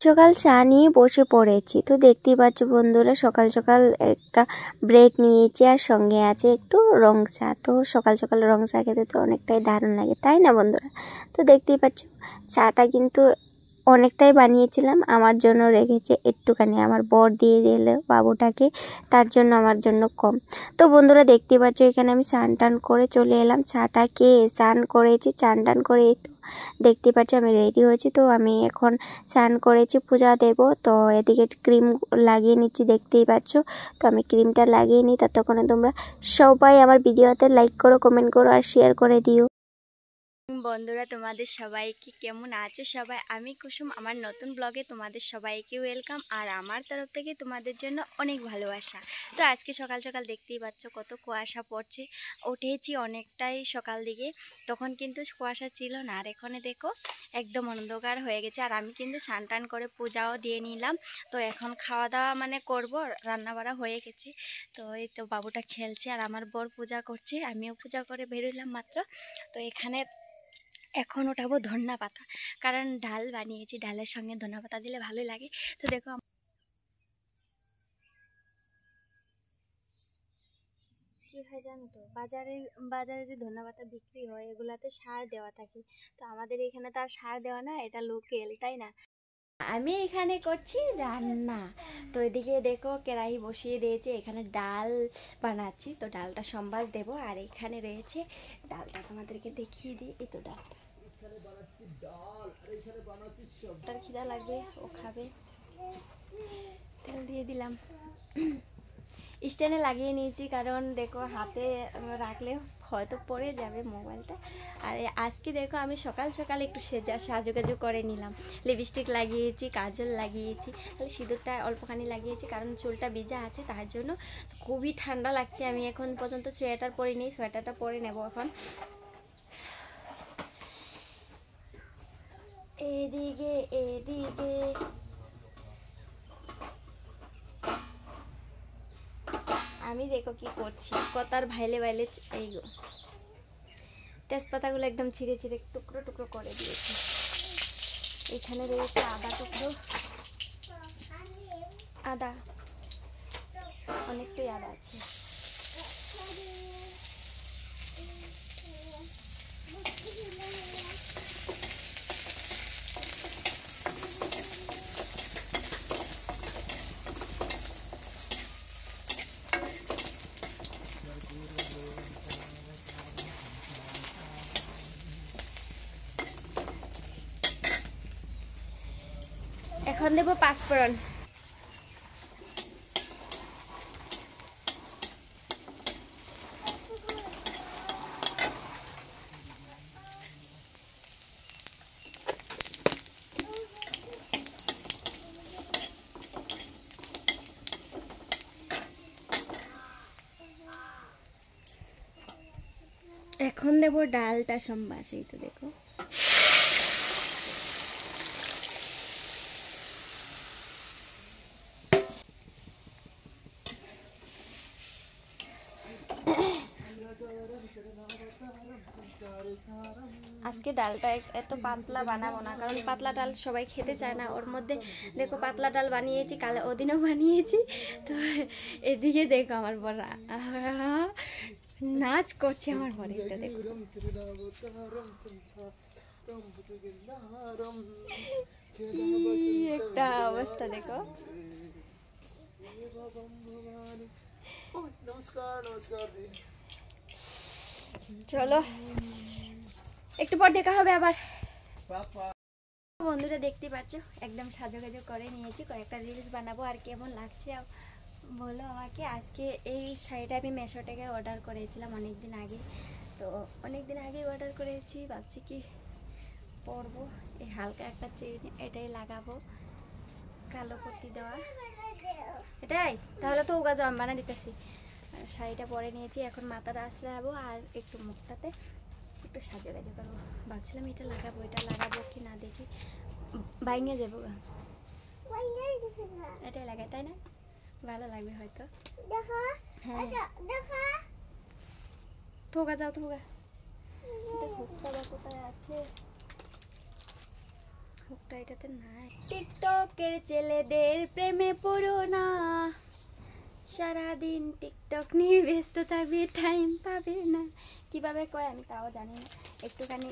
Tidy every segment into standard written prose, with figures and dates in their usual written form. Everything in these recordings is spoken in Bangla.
সকাল চা নিয়ে বসে পড়েছি। তো দেখতেই পাচ্ছ বন্ধুরা, সকাল সকাল একটা ব্রেড নিয়েছি আর সঙ্গে আছে একটু রং চা। তো সকাল সকাল রং চা খেতে তো অনেকটাই দারুণ লাগে, তাই না বন্ধুরা? তো দেখতেই পাচ্ছ চাটা কিন্তু অনেকটাই বানিয়েছিলাম, আমার জন্য রেখেছে একটুখানি, আমার বর দিয়ে দিল বাবুটাকে, তার জন্য আমার জন্য কম। তো বন্ধুরা দেখতে পাচ্ছ এখানে আমি স্নান টান করে চলে এলাম, চাটা খেয়ে স্নান করেছি, স্নান টান করে তো দেখতে পাচ্ছ আমি রেডি হয়েছি। তো আমি এখন স্নান করেছি, পূজা দেব। তো এদিকে ক্রিম লাগিয়ে নিচ্ছি, দেখতেই পাচ্ছ। তো আমি ক্রিমটা লাগিয়ে নিই, ততক্ষণে তোমরা সবাই আমার ভিডিওতে লাইক করো, কমেন্ট করো আর শেয়ার করে দিও। বন্ধুরা তোমাদের সবাইকে কেমন আছো সবাই? আমি কুসুম, আমার নতুন ব্লগে তোমাদের সবাইকে ওয়েলকাম, আর আমার তরফ থেকে তোমাদের জন্য অনেক ভালোবাসা। তো আজকে সকাল সকাল দেখতেই পাচ্ছ কত কুয়াশা পড়ছে। উঠেছি অনেকটাই সকাল দিকে, তখন কিন্তু কুয়াশা ছিল না, আর এখানে দেখো একদম অন্ধকার হয়ে গেছে। আর আমি কিন্তু স্নান টান করে পূজাও দিয়ে নিলাম। তো এখন খাওয়া দাওয়া করব, রান্না বাড়া হয়ে গেছে। তো এই তো বাবুটা খেলছে আর আমার বর পূজা করছে, আমিও পূজা করে বেরোলাম মাত্র। তো এখানে এখন ওঠাবো ধনিয়া পাতা, কারণ ডাল বানিয়েছি, ডালের সঙ্গে ধনিয়া পাতা দিলে ভালোই লাগে। তো দেখো কি হয় জানো তো, বাজারে যে ধনিয়া পাতা বিক্রি হয় এগুলাতে সার দেওয়া থাকে। তো আমাদের এখানে তো আর সার দেওয়া না, এটা লোকেল, তাই না? আমি এখানে করছি রান্না। তো এদিকে দেখো কড়াই বসিয়ে দিয়েছে, এখানে ডাল বানাচ্ছি। তো ডালটা সম্বাস দেব, আর এখানে রয়েছে ডালটা, তোমাদেরকে দেখিয়ে দিই। এই তো ডালটা, তার খিদা লাগবে, ও খাবে। তেল দিয়ে দিলাম, স্ট্যান্ডে লাগিয়ে নিয়েছি, কারণ দেখো হাতে রাখলে হয়তো পড়ে যাবে মোবাইলটা। আর আজকে দেখো আমি সকাল সকাল একটু সাজুগুজু করে নিলাম, লিপস্টিক লাগিয়েছি, কাজল লাগিয়েছি, তাহলে সিঁদুরটা অল্পখানি লাগিয়েছি, কারণ চুলটা ভিজা আছে তার জন্য। খুবই ঠান্ডা লাগছে, আমি এখন পর্যন্ত সোয়েটার পরিনি, সোয়েটারটা পরে নেব এখন। এদিকে এদিকে আমি দেখো কি করছি, কতার ভাইলে ভাইলে এই তেজপাতাগুলো একদম ছিঁড়ে ছিঁড়ে টুকরো টুকরো করে দিয়েছি। এখানে রয়েছে আদা টুকরো, আদা অনেকটাই আদা আছে। এখন দেব পাঁচফোড়ন। এখন দেব ডালটা সম্বাস, এই তো দেখো। আজকে ডালটা এত পাতলা বানাবো না, কারণ পাতলা ডাল সবাই খেতে চায় না। ওর মধ্যে দেখো পাতলা ডাল বানিয়েছি, কাল ওদিনও বানিয়েছি। তো এদিকে দেখো আমার বড় নাচ করছে, আমার বড় তো দেখো কি একটা অবস্থা দেখো। চলো একটু পর দেখা হবে আবার। বন্ধুরা দেখতে পাচ্ছ একদম সাজুগুজু করে নিয়েছি, কয়েকটা রিলস বানাবো, আর কেমন লাগছে বলো আমাকে। আজকে এই শাড়িটা আমি মেশো থেকে অর্ডার করেছিলাম অনেক দিন আগে। তো অনেক দিন আগে অর্ডার করেছি, ভাবছি কি পরবো। এই হালকা একটা চেইন এটাই লাগাবো, কালো পট্টি দেওয়া, এটাই। তাহলে তো উগা জাম বানা দিতেছি। শাড়িটা পরে নিয়েছি, এখন মাথাটা আসলে যাবো, আর একটু মুখটাতে একটু সাজুগুজু করবো। ভাবছিলাম এটা লাগাবো, এটা লাগাবো কি না দেখি, বাইঙে যাবো। এটাই লাগাই, তাই না? ভালো লাগবে হয়তো। হ্যাঁ থোকা যাও, থোকা হুকটা বা কোথায় আছে। হুকটা এটাতে নাই। টিকটকের ছেলেদের প্রেমে পড়ো না, সারাদিন টিকটক নিয়ে ব্যস্ত থাকবে, টাইম পাবে না। কিভাবে কয় আমি তাও জানি না, একটুখানি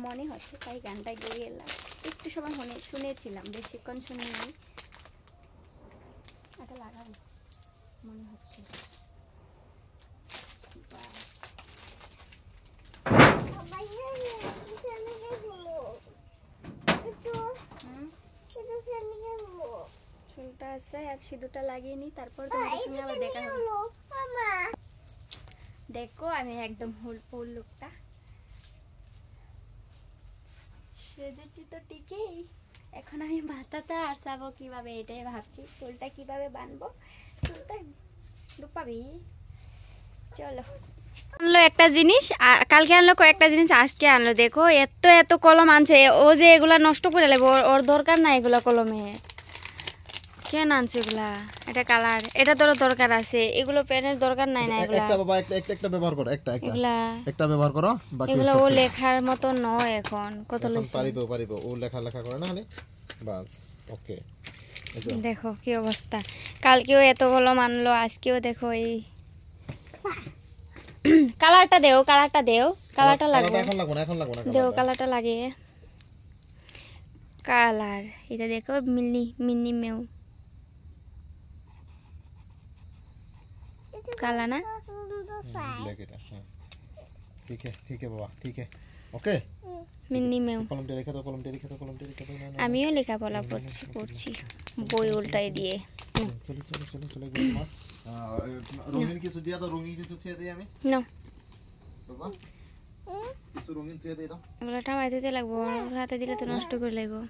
মনে হচ্ছে তাই গানটা গেয়ে এলাম। একটু সময় শুনেছিলাম, বেশিক্ষণ শুনিনি। এটা লাগাবো মনে হচ্ছে। চুলটা আশ্রয় আর সিঁদুরটা লাগিয়ে নি, তারপর তোমাদের সঙ্গে আবার দেখা হবে। দেখো আমি একদম ফুল লুকটা সেজেছি তো ঠিকই। এখন আমি মাথাটা আরসাবো কিভাবে এটাই ভাবছি, চুলটা কিভাবে বানবো। চুলটা দুপাবি। চলো আনলো একটা জিনিস, কালকে আনলো কয়েকটা জিনিস, আজকে আনলো। দেখো এত এত কলম আনছে, ও যে এগুলা নষ্ট করে নেবো, ওর দরকার নাই এগুলা কলমে। কেন আনছে এগুলা? এটা কালার, এটা তোর দরকার আছে, এগুলো পেনের দরকার নাই না। এগুলা একটা বাবা একটা ব্যবহার করো, এগুলা একটা ব্যবহার করো, বাকি এগুলো ও লেখার মতো নয়। এখন কত লইছে, পারিবো ও লেখা করে না খালি বাস। ওকে দেখো কি অবস্থা। কালকেও এত কলম আনলো, আজকেও দেখো এই কালারটা দেও, কালারটা লাগবে। এখন লাগবে না দেও কালারটা লাগিয়ে। কালার এটা দেখো, মিনি মেউ काला ना। ब्लैक এটা হ্যাঁ ठीक है বাবা ठीक है ওকে। মিনি মেউ কলমটা রেখে দাও, কলমটা রেখে দাও। আমিও লেখাপড়া পড়ছি বই উল্টাই দিয়ে। চলে গেল মা। রঙিন কিছু দিয়া দাও, রঙিন কিছু থিয়ে দেই আমি না বাবা, কিছু রঙিন থিয়ে দেই দাও। এগুলো টামাই দিতে লাগবো, হাতে দিলে তো নষ্ট করে লাগবো।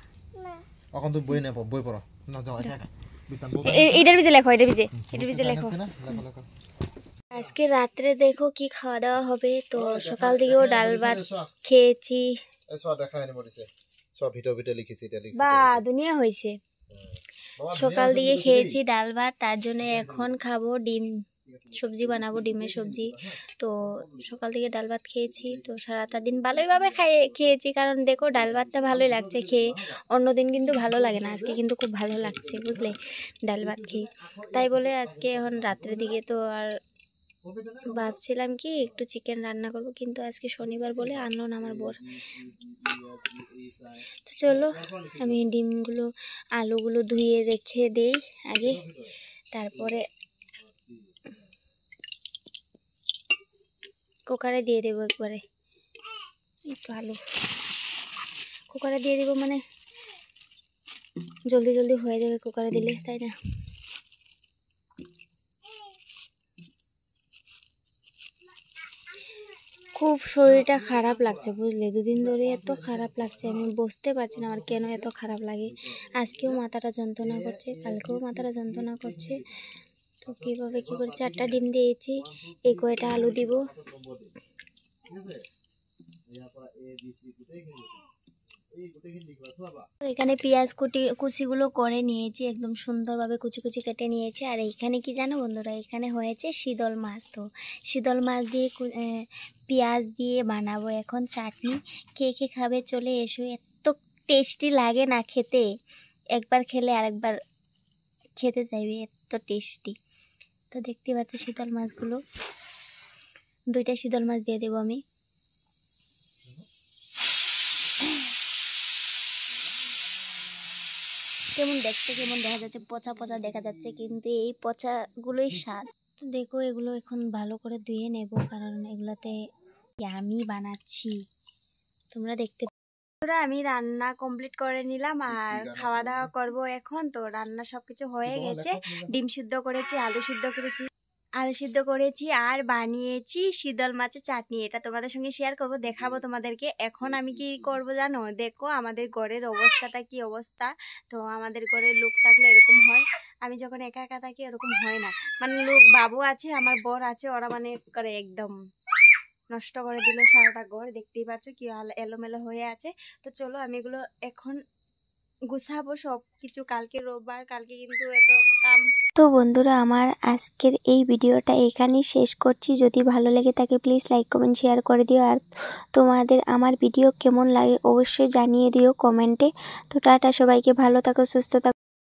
এখন তো বই নেবো, বই পড়ো না, যাও একা এটার ভিতরে লেখো, এটার ভিতরে লেখো। আজকে রাত্রে দেখো কি খাওয়া দাওয়া হবে। তো সকাল দিকেও ডাল ভাত খেয়েছি, বা দুনিয়া হয়েছে। সকাল দিকে খেয়েছি ডাল ভাত, তার জন্য এখন খাবো ডিম সবজি বানাবো, ডিমের সবজি। তো সকাল থেকে ডাল ভাত খেয়েছি, তো সারাটা দিন ভালোইভাবে খেয়েছি, কারণ দেখো ডাল ভাতটা ভালোই লাগছে খেয়ে। অন্যদিন কিন্তু ভালো লাগে না, আজকে কিন্তু খুব ভালো লাগছে বুঝলে ডাল ভাত খেয়ে। তাই বলে আজকে এখন রাত্রের দিকে তো আর ভাবছিলাম কি একটু চিকেন রান্না করব, কিন্তু আজকে শনিবার বলে আনলো না আমার বর। তো চলো আমি ডিমগুলো আলুগুলো ধুয়ে রেখে দেই আগে, তারপরে কুকারে দিয়ে দেবো একবারে। একটু আলু কুকারে দিয়ে দেবো, মানে জলদি জলদি হয়ে যাবে কুকারে দিলে, তাই না? খুব শরীরটা খারাপ লাগছে বুঝলে, দুদিন ধরে এত খারাপ লাগছে, আমি বুঝতে পারছি না আমার কেন এত খারাপ লাগে। আজকেও মাথাটা যন্ত্রণা করছে, কালকেও মাথাটা যন্ত্রণা করছে। তো কীভাবে কী করে 4টা ডিম দিয়েছি, এই কয়টা আলু দিব। এখানে পেঁয়াজ কুচিগুলো করে নিয়েছি, একদম সুন্দরভাবে কুচি কুচি কেটে নিয়েছি। আর এখানে কি জানো বন্ধুরা, এখানে হয়েছে শীতল মাছ। তো শীতল মাছ দিয়ে পেঁয়াজ দিয়ে বানাবো এখন চাটনি। কে কে খাবে চলে এসো, এত টেস্টি লাগে না খেতে, একবার খেলে আরেকবার খেতে চাইবে, এত টেস্টি। তো দেখতে পাচ্ছ শীতল মাছগুলো, 2টা শীতল মাছ দিয়ে দেবো আমি। কেমন দেখতে, কেমন দেখা যাচ্ছে, পচা পচা দেখা যাচ্ছে, কিন্তু এই পচাগুলোই স্বাদ। তো দেখো এগুলো এখন ভালো করে ধুয়ে নেব, কারণ এগুলোতে আমি বানাচ্ছি, তোমরা দেখতে। আমি রান্না কমপ্লিট করে নিলাম আর খাওয়া দাওয়া করব এখন। তো রান্না সবকিছু হয়ে গেছে, ডিম সিদ্ধ করেছি, আলু সিদ্ধ করেছি আর বানিয়েছি শীতল মাছের চাটনি। এটা তোমাদের সঙ্গে শেয়ার করব, দেখাবো তোমাদেরকে। এখন আমি কি করব জানো, দেখো আমাদের ঘরের অবস্থাটা কি অবস্থা। তো আমাদের ঘরে লোক থাকলে এরকম হয়, আমি যখন একা একা থাকি এরকম হয় না। মানে লোক বাবু আছে, আমার বর আছে, ওরা মানে করে একদম নষ্ট করে দিল সারাটা ঘর। দেখতেই পাচ্ছ কি এলোমেলো হয়ে আছে। তো চলো আমি এগুলো এখন গুছাবো সব কিছু। কালকে রোববার, কালকে কিন্তু এত কাম। তো বন্ধুরা, আমার আজকের এই ভিডিওটা এখানেই শেষ করছি। যদি ভালো লেগে থাকে প্লিজ লাইক কমেন্ট শেয়ার করে দিও। আর তোমাদের আমার ভিডিও কেমন লাগে অবশ্যই জানিয়ে দিও কমেন্টে। তো টাটা, সবাইকে ভালো থাকো, সুস্থ থাকো।